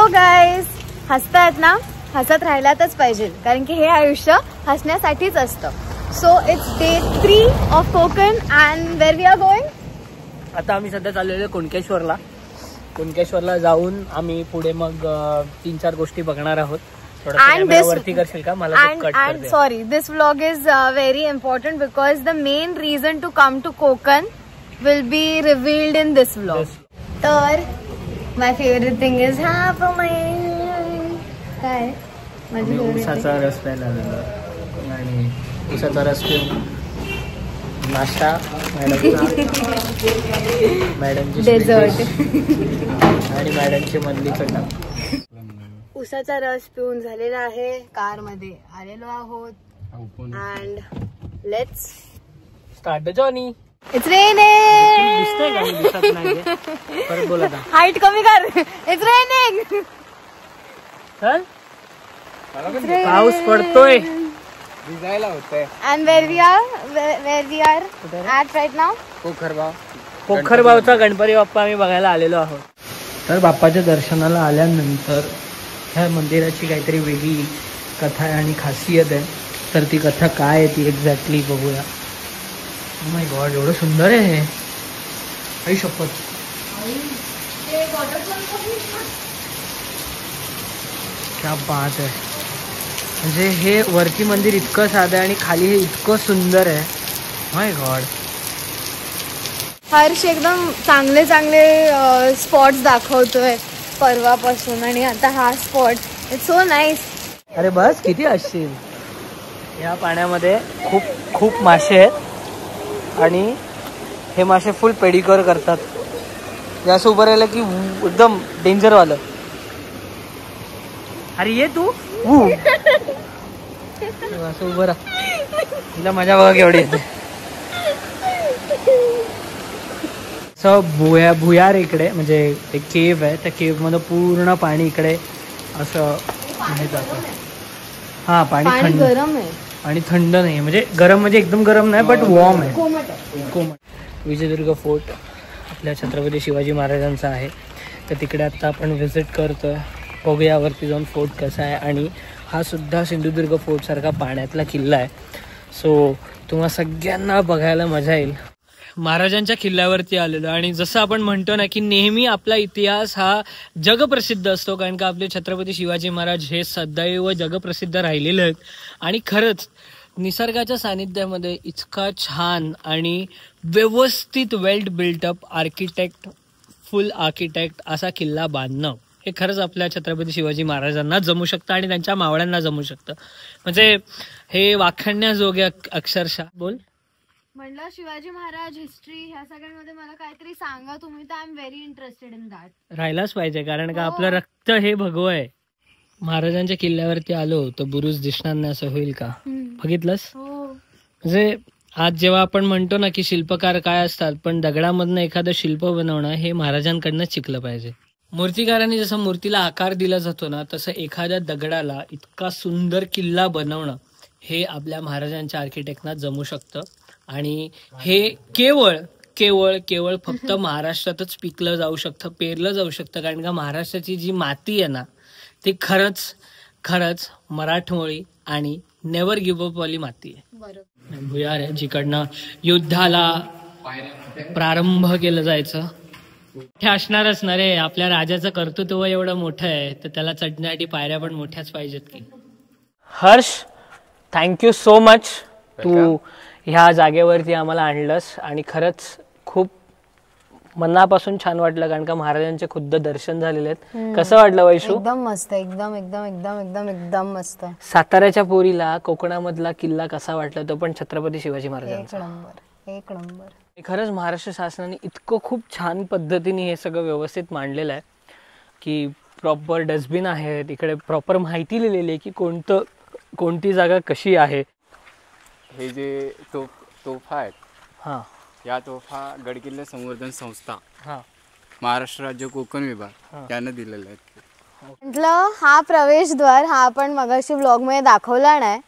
So guys, हसतायत ना, हसत राहिलातच पाहिजे कारण की हे आयुष्य हसण्यासाठीच असतं. So it's day 3 of Konkan and where we are going. आता आम्ही सध्या चाललेलो कुणकेश्वरला. कुणकेश्वरला जाऊन आम्ही पुढे मग 3-4 गोष्टी बघणार आहोत. वरती करशील का मला? And sorry, this vlog is very important because the main reason to come to Konkan will be revealed in this vlog. तर my favorite thing is happening. काय माझी उसाचा रस प्यायला आलेलो आणि उसाचा रस पिऊन नाश्ता, मॅडमची डेझर्ट आणि मॅडमची मधली चटक. उसाचा रस पिऊन झालेला आहे. कार मध्ये आलेलो आहोत and let's start the journey. It's raining. दिसतंय का? मी दिसत नाही. परत बोला ना. हाईट कमी कर. It's raining. चल. पाऊस पडतोय. भिजायला होतंय. And where we are at right now? पोखरबावचा गणपती बाप्पा आम्ही बघायला आलेलो आहोत. तर बाप्पाच्या दर्शनाला आल्यानंतर ह्या मंदिराची काहीतरी वेगळी कथा आहे आणि खासियत आहे. तर ती कथा काय आहे ती एक्झॅक्टली बघूया. ओ माय गॉड, एवढं सुंदर आहे हे. आई शपथ. क्या बात आहे. म्हणजे हे वरती मंदिर इतकं साधं आहे आणि खाली हे इतकं सुंदर आहे. माय गॉड. हर्ष एकदम चांगले चांगले स्पॉट्स दाखवतोय परवापासून आणि आता हा स्पॉट. It's so nice. अरे बस किती असतील. या पाण्यामध्ये खूप खूप मासे आहेत आणि हे मासे फुल पेडिक्युअर करतात. जास्त उभं राहिलं की एकदम डेंजर वालं. अरे ये तू असं उभं राहा. तिला मजा बघा केवढी येते. भुयार इकडे म्हणजे एक केव्ह आहे. त्या केव्ह मध्ये पूर्ण पाणी इकडे असं जातं. हा पाणी थंड गरम आहे आणि थंड नाही. म्हणजे गरम म्हणजे एकदम गरम नाही बट वॉर्म आहे. कोमट. विजयदुर्ग फोर्ट आपल्या छत्रपती शिवाजी महाराजांचा आहे. तर तिकडे आता आपण व्हिजिट करतोय. बघूया वरती जाऊन फोर्ट कसा आहे. आणि हा सुद्धा सिंधुदुर्ग फोर्ट सारखा पाण्यातला किल्ला आहे. सो तुम्हा सगळ्यांना बघायला मजा येईल. महाराजांच्या किल्ल्यावरती आलेलो आणि जसं आपण म्हणतो ना की नेहमी आपला इतिहास हा जगप्रसिद्ध असतो कारण का आपले छत्रपती शिवाजी महाराज हे सदैव जगप्रसिद्ध राहिलेले आहेत. आणि खरंच निसर्गाच्या सानिध्यामध्ये इतका छान आणि व्यवस्थित वेल बिल्टअप फुल आर्किटेक्ट असा किल्ला बांधणं हे खरंच आपल्या छत्रपती शिवाजी महाराजांना जमू शकतं आणि त्यांच्या मावळ्यांना जमू शकतं. म्हणजे हे वाखाणण्याजोगे अक्षरशः. बोल म्हणलं शिवाजी महाराज हिस्ट्री ह्या सगळ्यांमध्ये मला काहीतरी सांगा तुम्ही. तर I am very interested in that. राहिलाच पाहिजे कारण का आपलं रक्त हे भगव आहे. महाराजांच्या किल्ल्यावरती आलो तर बुरुज दिसणार नाही असं होईल का? बघितलंस? म्हणजे आज जेव्हा आपण म्हणतो ना की शिल्पकार काय असतात पण दगडामधनं एखादं शिल्प बनवणं हे महाराजांकडनं शिकलं पाहिजे. मूर्तिकारांनी जसं मूर्तीला आकार दिला जातो ना तसं एखाद्या दगडाला इतका सुंदर किल्ला बनवणं हे आपल्या महाराजांच्या आर्किटेक्टना जमू शकतं. आणि हे केवळ केवळ केवळ फक्त महाराष्ट्रातच पिकलं जाऊ शकतं, पेरलं जाऊ शकतं कारण का महाराष्ट्राची जी माती आहे ना ती खरंच खरंच मराठमोळी आणि नेव्हर गिव्ह अप वाली माती आहे. भुयार आहे जिकडनं युद्धाला प्रारंभ केलं जायचं. हे असणारच ना रे. आपल्या राजाचं कर्तृत्व एवढं मोठं आहे तर त्याला चढण्यासाठी पायऱ्या पण मोठ्याच पाहिजेत की. Harsh, thank you so much. तू ह्या जागेवरती आम्हाला आणलंस आणि खरंच खूप मनापासून छान वाटलं कारण का महाराजांचे खुद्द दर्शन झालेले आहेत. कसं वाटलं वैशू? एकदम मस्त. एकदम एकदम एकदम एकदम एकदम मस्त. साताऱ्याच्या पोरीला कोकणामधला किल्ला कसा वाटला तो पण छत्रपती शिवाजी महाराजांचा. एक नंबर. खरंच महाराष्ट्र शासनाने इतकं खूप छान पद्धतीने हे सगळं व्यवस्थित मांडलेलं आहे की प्रॉपर डस्टबिन आहेत इकडे. प्रॉपर माहिती लिहिलेली आहे की कोणती जागा कशी आहे. हे जे तोफा आहेत हां या तोफा गडकिल्ले संवर्धन संस्था महाराष्ट्र राज्य कोकण विभाग यानं दिलेले आहेत. म्हटलं हा प्रवेशद्वार हा आपण मगाशी ब्लॉग मध्ये दाखवला नाही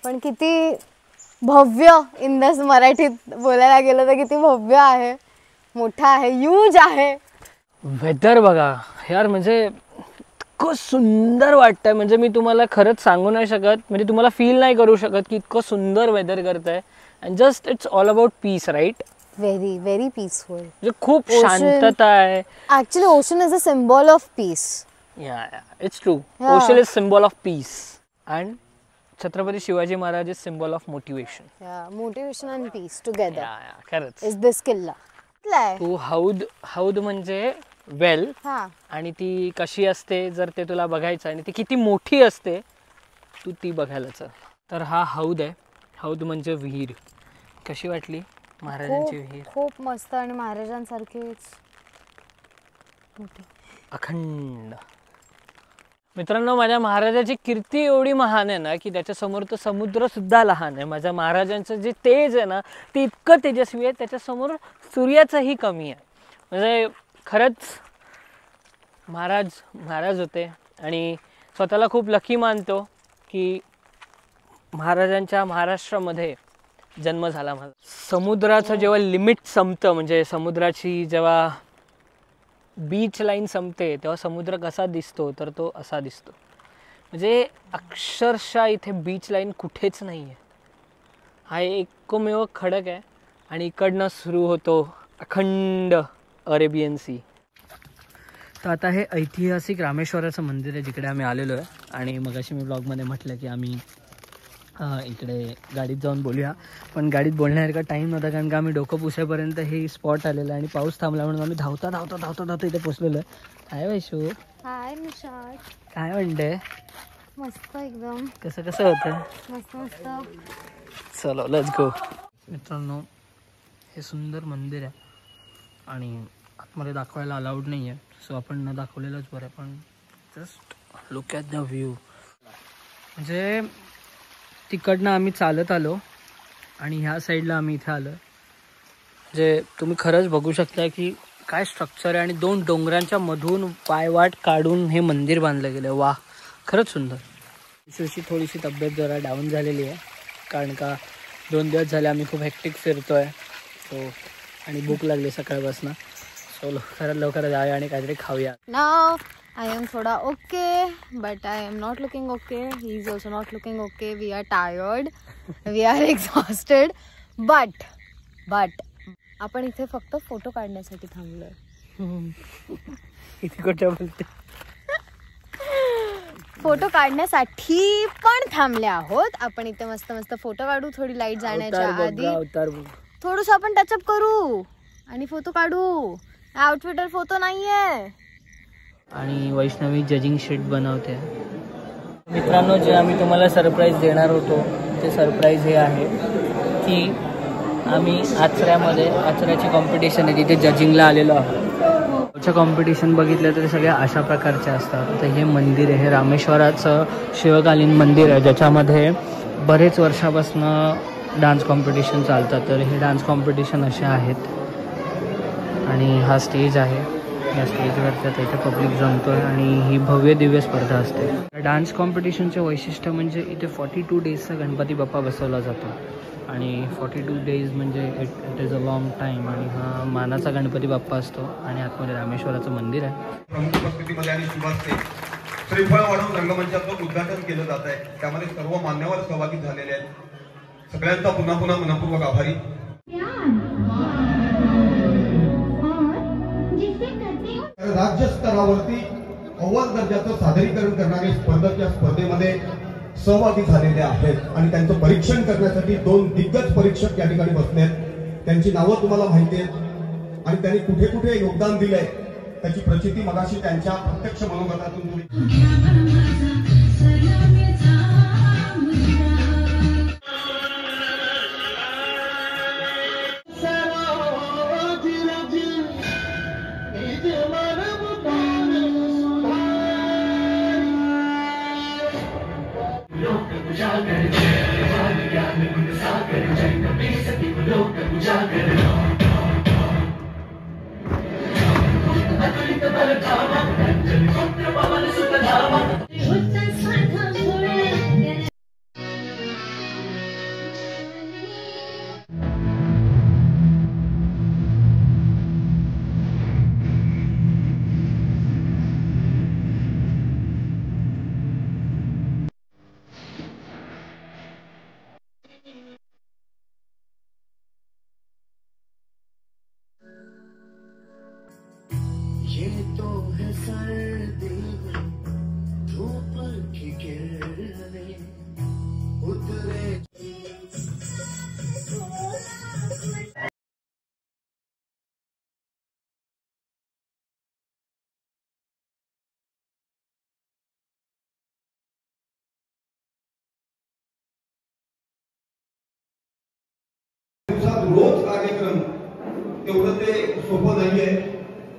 पण किती भव्य इन द मराठीत बोलायला गेलं तर किती भव्य आहे, मोठा आहे, ह्यूज आहे. वेदर बघा यार, म्हणजे इतकं सुंदर वाटतंय, म्हणजे मी तुम्हाला खरंच सांगू नाही शकत, म्हणजे तुम्हाला फील नाही करू शकत की इतकं सुंदर वेदर करतंय. And just it's all about peace, right? Very very peaceful. म्हणजे खूप शांतता आहे. Actually ocean is a symbol of peace. Yeah it's true. Ocean is symbol of peace and Chhatrapati Shivaji Maharaj is symbol of motivation. Motivation and peace together. खरंच is this किल्ला. तू हौद म्हणजे वेल, आणि ती कशी असते जर ते तुला बघायचं आणि ती किती मोठी असते तू ती बघायला चल. तर हा हौद आहे. हौद म्हणजे विहीर. कशी वाटली महाराजांची विहीर? खूप मस्त आणि महाराजांसारखीच अखंड. मित्रांनो, माझ्या महाराजाची कीर्ती एवढी महान आहे ना की त्याच्यासमोर तर समुद्र सुद्धा लहान आहे. माझ्या महाराजांचं जे तेज आहे ना ते इतकं तेजस्वी आहे, त्याच्यासमोर सूर्याचंही कमी आहे. म्हणजे खरंच महाराज होते आणि स्वतःला खूप लकी मानतो की महाराजांच्या महाराष्ट्रामध्ये जन्म झाला माझा. समुद्राचं जेव्हा लिमिट संपतं, म्हणजे समुद्राची जेव्हा बीच लाईन संपते तेव्हा समुद्र कसा दिसतो तर तो असा दिसतो. म्हणजे अक्षरशः इथे बीच लाईन कुठेच नाही आहे. हा एकमेव खडक आहे आणि इकडनं सुरू होतो अखंड अरेबियन सी. तर आता हे ऐतिहासिक रामेश्वराचं मंदिर आहे जिकडे आम्ही आलेलो आहे. आणि मगाशी मी ब्लॉगमध्ये म्हटलं की आम्ही इकडे गाडीत जाऊन बोलूया, पण गाडीत बोलण्यासारखा टाईम नव्हता कारण का आम्ही डोकं पुसेपर्यंत हे स्पॉट आलेलं आहे आणि पाऊस थांबला म्हणून आम्ही धावता इथे पोचलेलो आहे. काय वैशू? हाय निशाद. काय म्हणते? मस्त एकदम. कसं होतं? मस्त. चलो लेट्स गो. मित्रांनो, हे सुंदर मंदिर आहे आणि आतमध्ये दाखवायला अलाउड नाही आहे, सो आपण न दाखवलेलंच बरं. पण just look at the view. म्हणजे तिकडनं आम्ही चालत आलो आणि ह्या साईडला आम्ही इथे आलो. म्हणजे तुम्ही खरंच बघू शकता की काय स्ट्रक्चर आहे आणि 2 डोंगरांच्या मधून पायवाट काढून हे मंदिर बांधलं गेलं. वा, खरंच सुंदर. विशेषची थोडीशी तब्येत जरा डाऊन झालेली आहे कारण का 2 दिवस झाले आम्ही खूप हेक्टिक फिरतोय सो, आणि भूक लागली सकाळपासून. सो लवकरच जाऊया आणि काहीतरी खाऊया. नाव I am thoda okay, but I am not looking okay. He is also not looking okay. We are tired. We are exhausted. But आपण इथे फक्त फोटो काढण्यासाठी थांबलोय. किती खोटं बोलते. फोटो काढण्यासाठी पण थांबले आहोत आपण इथे. मस्त फोटो काढू. थोडी लाईट जाण्याच्या आधी थोडंसं आपण टचअप करू आणि फोटो काढू. आउटफिटर फोटो नाहीये. आणि वैष्णवी जजिंग शीट बनवते. मित्रांनो, जे आम्ही तुम्हाला सरप्राईज देणार होतो ते सरप्राईज हे आहे की आम्ही आचऱ्याची कॉम्पिटिशन आहे तिथे जजिंगला आलेलो आहोत. कॉम्पिटिशन बघितलं तर सगळ्या अशा प्रकारच्या असतात. तर हे मंदिर आहे, हे रामेश्वराचं शिवकालीन मंदिर आहे ज्याच्यामध्ये बरेच वर्षापासून डान्स कॉम्पिटिशन चालतात. तर हे डान्स कॉम्पिटिशन असे आहेत आणि हा स्टेज आहे. या स्टेजवरच्या इथे पब्लिक जमतो आहे आणि ही भव्य दिव्य स्पर्धा असते. डान्स कॉम्पिटिशनचे वैशिष्ट्य म्हणजे इथे 42 डेजचा गणपती बाप्पा बसवला जातो आणि 42 डेज म्हणजे it is a long time. आणि हा मानाचा गणपती बाप्पा असतो आणि आतमध्ये रामेश्वराचं मंदिर आहे. प्रमुख उपस्थितीमध्ये आणि सुभाषचे श्रीफळ वाढवून रंगमंचाचं उद्घाटन केलं जात आहे. त्यामध्ये सर्व मान्यवर सहभागी झालेले आहेत. सगळ्यांचा पुन्हा मनपूर्वक आभारी. राज्य स्तरावरती अव्वल दर्जाचं सादरीकरण करणारे स्पर्धक या स्पर्धेमध्ये सहभागी झालेले आहेत आणि त्यांचं परीक्षण करण्यासाठी 2 दिग्गज परीक्षक या ठिकाणी बसले आहेत. त्यांची नावं तुम्हाला माहिती आहेत आणि त्यांनी कुठे कुठे योगदान दिलंय त्याची प्रचिती मगाशी त्यांच्या प्रत्यक्ष मनोगतातून सोपं नाहीये,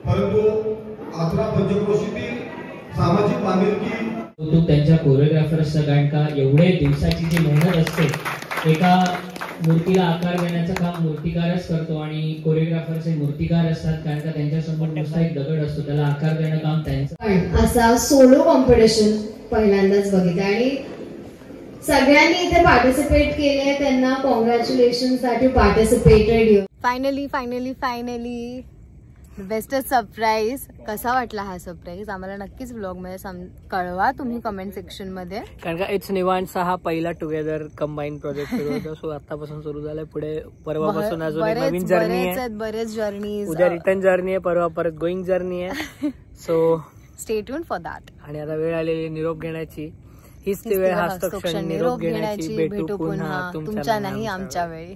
परंतु आचरा पंचक्रोशीतील सामाजिक बांधिलकी तो त्यांच्या कोरिओग्राफर्सचा, कारण का एवढे दिवसाची जी मेहनत असते, एका मूर्तीला आकार देण्याचं काम मूर्तिकारच करतो आणि कोरिओग्राफर्स हे मूर्तिकार असतात, कारण का त्यांच्या समोर नुसता एक दगड असतो, त्याला आकार देणं काम त्यांचं. असा सोलो कॉम्पिटिशन पहिल्यांदाच बघितलं आणि सगळ्यांनी इथे पार्टिसिपेट केले, त्यांना कॉंग्रॅच्युलेशन साठी पार्टिसिपेटेड. Finally बेस्टच surprise. कसा वाटला हा सरप्राईज आम्हाला नक्कीच ब्लॉग मध्ये कळवा तुम्ही कमेंट सेक्शन मध्ये. कारण का इट्स निवांतचा हा पहिला टुगेदर कंबाईन प्रोजेक्ट सुरू होता. सो आतापासून सुरू झालाय, पुढे परवापासून अजून एक नवीन जर्नी आहे, बरेच जर्नी. उद्या रिटर्न जर्नी आहे, परवा परत गोईंग जर्नी आहे. So stay tune for that. आणि आता वेळ आलेली निरोप घेण्याची. हीच ती वेळ, हस्तक्षण निरोप घेण्याची. भेटू पुन्हा तुमच्या नाही आमच्या वेळी.